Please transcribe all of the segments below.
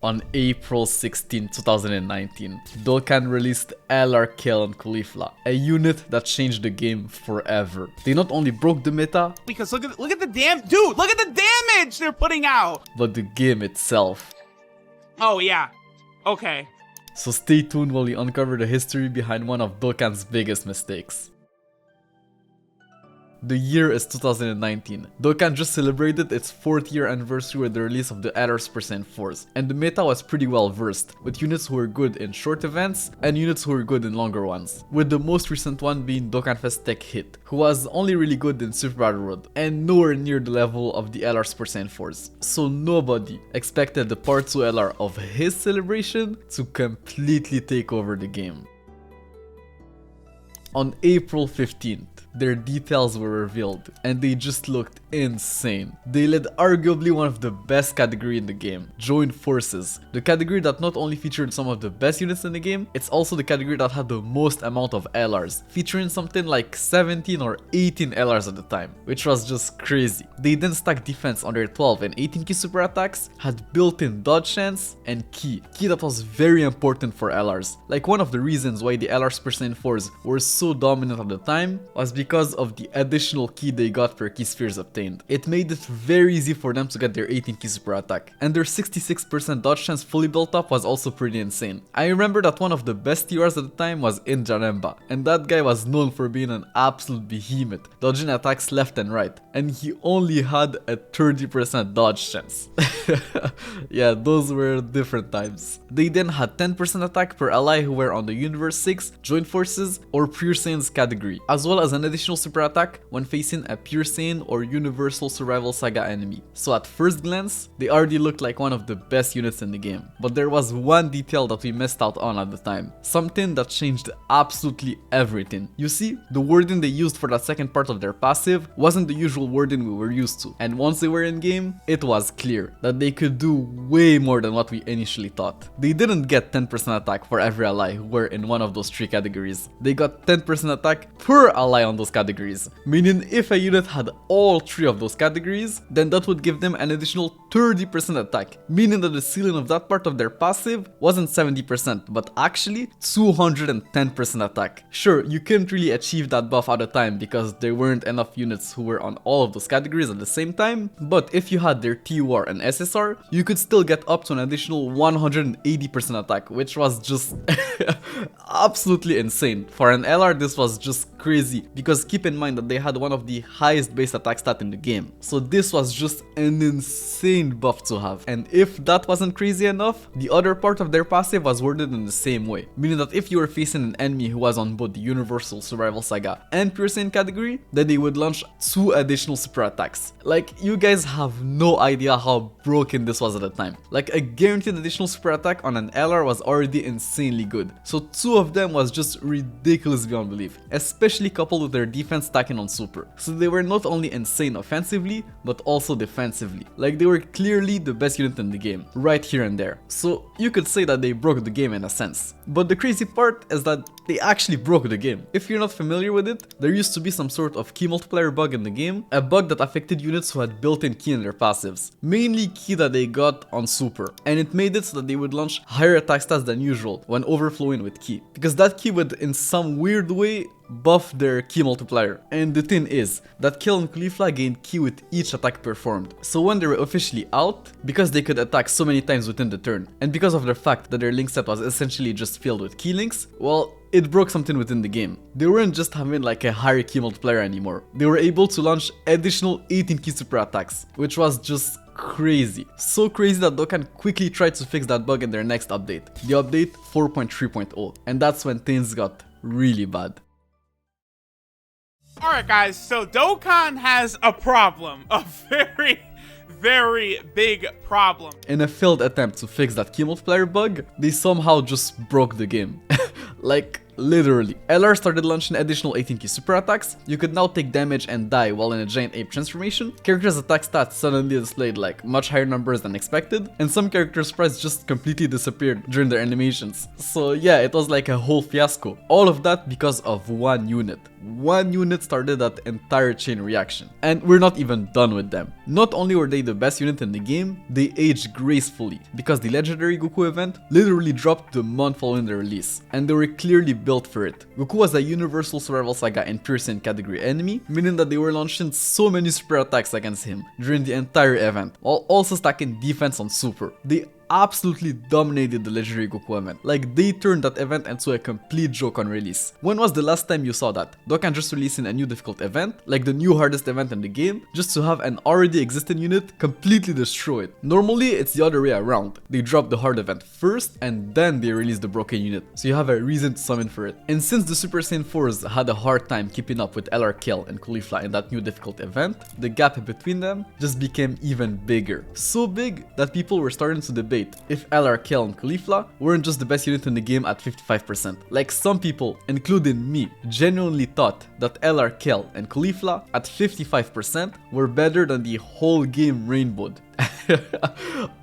On April 16, 2019, Dokkan released LR Kale Caulifla, a unit that changed the game forever. They not only broke the meta, because look at the dude, look at the damage they're putting out, but the game itself. Oh yeah, okay. So stay tuned while we uncover the history behind one of Dokkan's biggest mistakes. The year is 2019. Dokkan just celebrated its 4th year anniversary with the release of the LR Force, and the meta was pretty well versed, with units who were good in short events and units who were good in longer ones, with the most recent one being Dokkan Fest Tech Hit, who was only really good in Super Battle Road, and nowhere near the level of the LR Force. So nobody expected the Part 2 LR of his celebration to completely take over the game. On April 15th, their details were revealed, and they just looked insane. They led arguably one of the best category in the game, Joint Forces, the category that not only featured some of the best units in the game, it's also the category that had the most amount of LRs, featuring something like 17 or 18 LRs at the time, which was just crazy. They then stacked defense on their 12 and 18 key super attacks, had built-in dodge chance, and key that was very important for LRs. Like, one of the reasons why the LR Force were so dominant at the time was because of the additional key they got per key spheres obtained. It made it very easy for them to get their 18 key super attack, and their 66% dodge chance fully built up was also pretty insane. I remember that one of the best TRs at the time was in Janemba, and that guy was known for being an absolute behemoth, dodging attacks left and right, and he only had a 30% dodge chance. Yeah, those were different times. They then had 10% attack per ally who were on the Universe 6, Joint Forces, or Pure Saiyans category, as well as an additional super attack when facing a Pure Saiyan or Universal Survival Saga enemy. So at first glance, they already looked like one of the best units in the game. But there was one detail that we missed out on at the time, something that changed absolutely everything. You see, the wording they used for that second part of their passive wasn't the usual wording we were used to, and once they were in game, it was clear that they could do way more than what we initially thought. They didn't get 10% attack for every ally who were in one of those 3 categories. They got 10% attack per ally on those categories, meaning if a unit had all 3 of those categories, then that would give them an additional 30% attack, meaning that the ceiling of that part of their passive wasn't 70%, but actually 210% attack. Sure, you couldn't really achieve that buff at a time because there weren't enough units who were on all of those categories at the same time, but if you had their TUR and SSR, you could still get up to an additional 180% attack, which was just absolutely insane. For an LR, this was just crazy, because keep in mind that they had one of the highest base attack stat in the game. So this was just an insane buff to have. And if that wasn't crazy enough, the other part of their passive was worded in the same way, meaning that if you were facing an enemy who was on both the Universal Survival Saga and Pure Saiyan category, then they would launch 2 additional super attacks. Like, you guys have no idea how broken this was at the time. Like, a guaranteed additional super attack on an LR was already insanely good, so 2 of them was just ridiculous beyond belief, especially coupled with their defense stacking on super. So they were not only insane offensively, but also defensively. Like, they were clearly the best unit in the game, right here and there. So you could say that they broke the game in a sense. But the crazy part is that they actually broke the game. If you're not familiar with it, there used to be some sort of key multiplier bug in the game, a bug that affected units who had built-in key in their passives, mainly key that they got on super, and it made it so that they would launch higher attack stats than usual when overflowing with key, because that key would in some weird way buff their key multiplier. And the thing is that Kale Caulifla gained key with each attack performed, so when they were officially out, because they could attack so many times within the turn, and because of the fact that their link set was essentially just filled with key links, well, it broke something within the game. They weren't just having like a higher key multiplier anymore. They were able to launch additional 18 key super attacks, which was just crazy. So crazy that Dokkan quickly tried to fix that bug in their next update, the update 4.3.0, and that's when things got really bad. Alright guys, so Dokkan has a problem, a very big problem. In a failed attempt to fix that key multiplier bug, they somehow just broke the game. Like, literally. LR started launching additional 18 key super attacks. You could now take damage and die while in a giant ape transformation. Characters' attack stats suddenly displayed like much higher numbers than expected, and some characters' sprites just completely disappeared during their animations. So yeah, it was like a whole fiasco. All of that because of one unit. one unit started that entire chain reaction. And we're not even done with them. Not only were they the best unit in the game, they aged gracefully, because the legendary Goku event literally dropped the month following the release, and they were clearly built for it. Goku was a universal survival saga and pure Saiyan category enemy, meaning that they were launching so many super attacks against him during the entire event, while also stacking defense on super. They absolutely dominated the legendary Goku event. Like, they turned that event into a complete joke on release. When was the last time you saw that? Dokkan just releasing a new difficult event, like the new hardest event in the game, just to have an already existing unit completely destroy it. Normally it's the other way around. They drop the hard event first and then they release the broken unit, so you have a reason to summon for it. And since the Super Saiyan 4s had a hard time keeping up with LR Kale and Caulifla in that new difficult event, the gap between them just became even bigger. So big that people were starting to debate if LR Kale and Caulifla weren't just the best unit in the game at 55%. Like, some people, including me, genuinely thought that LR Kale and Caulifla at 55% were better than the whole game rainbowed.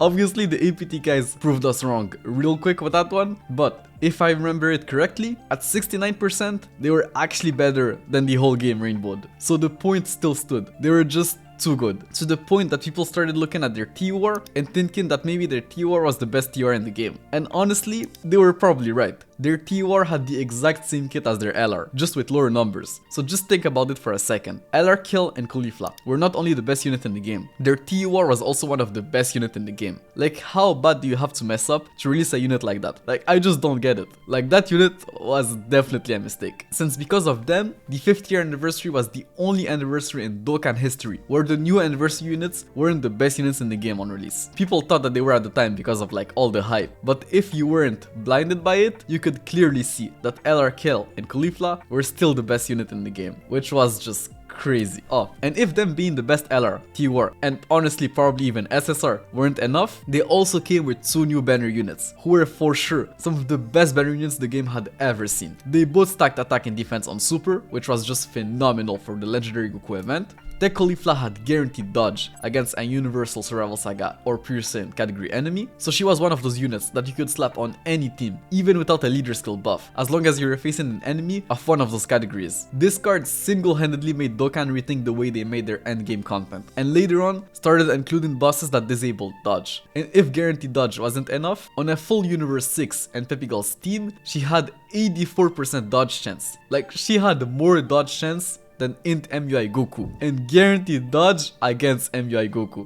Obviously the APT guys proved us wrong real quick with that one, but if I remember it correctly, at 69% they were actually better than the whole game rainbowed. So the point still stood. They were just too good, to the point that people started looking at their TOR and thinking that maybe their TOR was the best TOR in the game. And honestly, they were probably right. Their TOR had the exact same kit as their LR, just with lower numbers. So just think about it for a second. LR Kale and Caulifla were not only the best unit in the game, their TOR was also one of the best units in the game. Like, how bad do you have to mess up to release a unit like that? Like, I just don't get it. Like, that unit was definitely a mistake. Since because of them, the 5th year anniversary was the only anniversary in Dokkan history where the new anniversary units weren't the best units in the game on release. People thought that they were at the time because of like all the hype, but if you weren't blinded by it, you could clearly see that LR Kale and Caulifla were still the best unit in the game, which was just crazy. Oh, and if them being the best LR, TOR, and honestly probably even SSR weren't enough, they also came with 2 new banner units, who were for sure some of the best banner units the game had ever seen. They both stacked attack and defense on super, which was just phenomenal for the legendary Goku event. Tech Caulifla had guaranteed dodge against a universal survival saga or pure Saiyan category enemy, so she was one of those units that you could slap on any team, even without a leader skill buff, as long as you were facing an enemy of one of those categories. This card single-handedly made Dokkan rethink the way they made their endgame content, and later on started including bosses that disabled dodge. And if guaranteed dodge wasn't enough, on a full Universe 6 and Pepigol's team, she had 84% dodge chance. Like, she had more dodge chance than int MUI Goku, and guaranteed dodge against MUI Goku.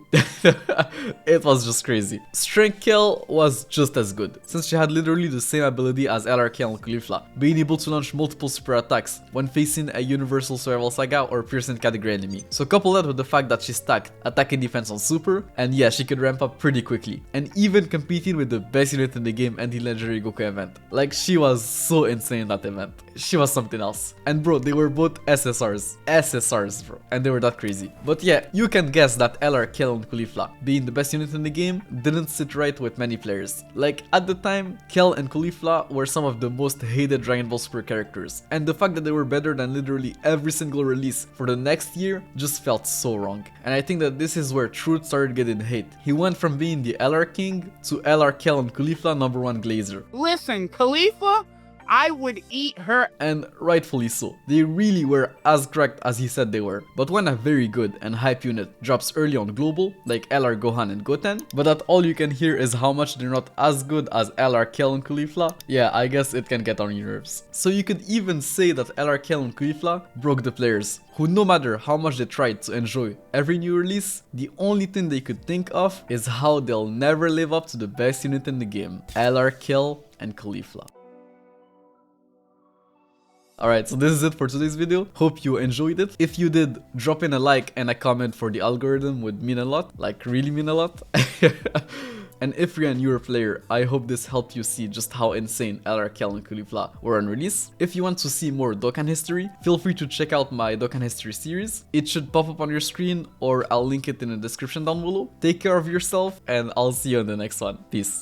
It was just crazy. Strength Kale was just as good, since she had literally the same ability as LR Kale and Caulifla, being able to launch multiple super attacks when facing a universal survival saga or Pearson category enemy. So couple that with the fact that she stacked attack and defense on super, and yeah, she could ramp up pretty quickly, and even competing with the best unit in the game and the legendary Goku event. Like, she was so insane in that event. She was something else. And bro, they were both SSRs, bro, and they were that crazy. But yeah, you can guess that LR Kale and Caulifla, being the best unit in the game, didn't sit right with many players. Like, at the time, Kale and Caulifla were some of the most hated Dragon Ball Super characters, and the fact that they were better than literally every single release for the next year just felt so wrong. And I think that this is where Truth started getting hate. He went from being the LR King to LR Kale and Caulifla #1 glazer. Listen, Caulifla, I would eat her. And rightfully so. They really were as cracked as he said they were. But when a very good and hype unit drops early on global, like LR Gohan and Goten, but that all you can hear is how much they're not as good as LR Kale and Caulifla, yeah, I guess it can get on your nerves. So you could even say that LR Kale and Caulifla broke the players, who no matter how much they tried to enjoy every new release, the only thing they could think of is how they'll never live up to the best unit in the game, LR Kale and Caulifla. Alright, so this is it for today's video. Hope you enjoyed it. If you did, drop in a like and a comment for the algorithm would mean a lot. Like, really mean a lot. And if you're a newer player, I hope this helped you see just how insane LR Kale and Caulifla were on release. If you want to see more Dokkan history, feel free to check out my Dokkan history series. It should pop up on your screen, or I'll link it in the description down below. Take care of yourself, and I'll see you in the next one. Peace.